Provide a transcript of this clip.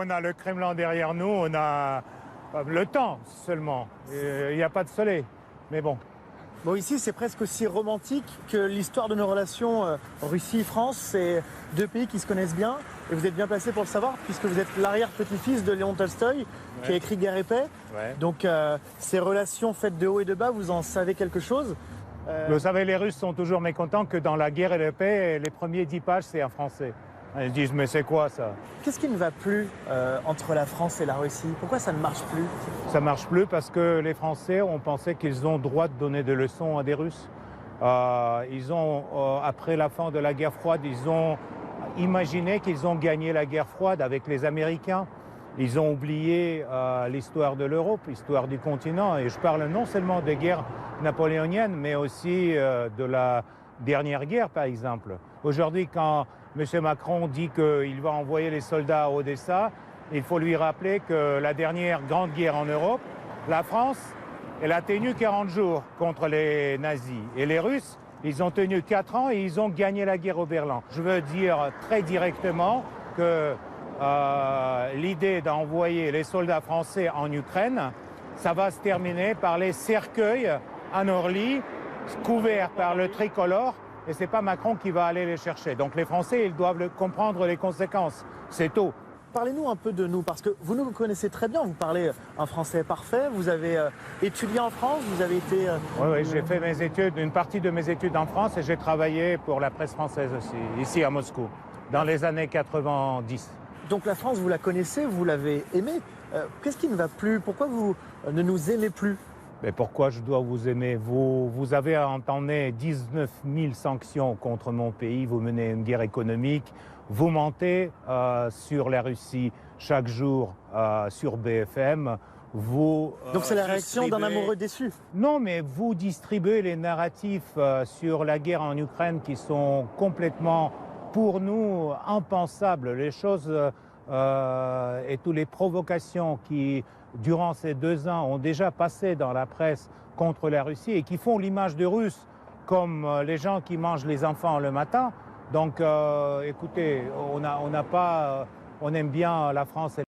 on a le Kremlin derrière nous, on a le temps seulement. Il n'y a pas de soleil, mais bon. Bon, ici, c'est presque aussi romantique que l'histoire de nos relations Russie-France. C'est deux pays qui se connaissent bien. Et vous êtes bien placé pour le savoir, puisque vous êtes l'arrière-petit-fils de Léon Tolstoï, qui a écrit Guerre et paix. Ouais. Donc, ces relations faites de haut et de bas, vous en savez quelque chose? Vous savez, les Russes sont toujours mécontents que dans la Guerre et la paix, les premiers 10 pages, c'est un Français. Ils disent, mais c'est quoi ça? Qu'est-ce qui ne va plus entre la France et la Russie? Pourquoi ça ne marche plus? Ça ne marche plus parce que les Français ont pensé qu'ils ont le droit de donner des leçons à des Russes. Après la fin de la guerre froide, ils ont imaginé qu'ils ont gagné la guerre froide avec les Américains. Ils ont oublié l'histoire de l'Europe, l'histoire du continent. Et je parle non seulement des guerres napoléoniennes, mais aussi de la dernière guerre, par exemple. Aujourd'hui, quand M. Macron dit qu'il va envoyer les soldats à Odessa, il faut lui rappeler que la dernière grande guerre en Europe, la France, elle a tenu 40 jours contre les nazis. Et les Russes, ils ont tenu 4 ans et ils ont gagné la guerre au Berlin. Je veux dire très directement que l'idée d'envoyer les soldats français en Ukraine, ça va se terminer par les cercueils en Orly, couverts par le tricolore. Et ce n'est pas Macron qui va aller les chercher. Donc les Français, ils doivent comprendre les conséquences. C'est tôt. Parlez-nous un peu de nous, parce que vous nous connaissez très bien. Vous parlez un français parfait. Vous avez étudié en France. Vous avez été... Oui, j'ai fait mes études, une partie de mes études en France et j'ai travaillé pour la presse française aussi, ici à Moscou, dans les années 90. Donc la France, vous la connaissez, vous l'avez aimée. Qu'est-ce qui ne va plus? Pourquoi vous ne nous aimez plus? Mais pourquoi je dois vous aimer? Vous avez entamé 19 000 sanctions contre mon pays, vous menez une guerre économique, vous mentez sur la Russie chaque jour sur BFM. Donc c'est la réaction d'un amoureux déçu? Non, mais vous distribuez les narratifs sur la guerre en Ukraine qui sont complètement, pour nous, impensables. Les choses et toutes les provocations qui, durant ces 2 ans, ont déjà passé dans la presse contre la Russie et qui font l'image de Russes comme les gens qui mangent les enfants le matin. Donc, écoutez, on aime bien la France.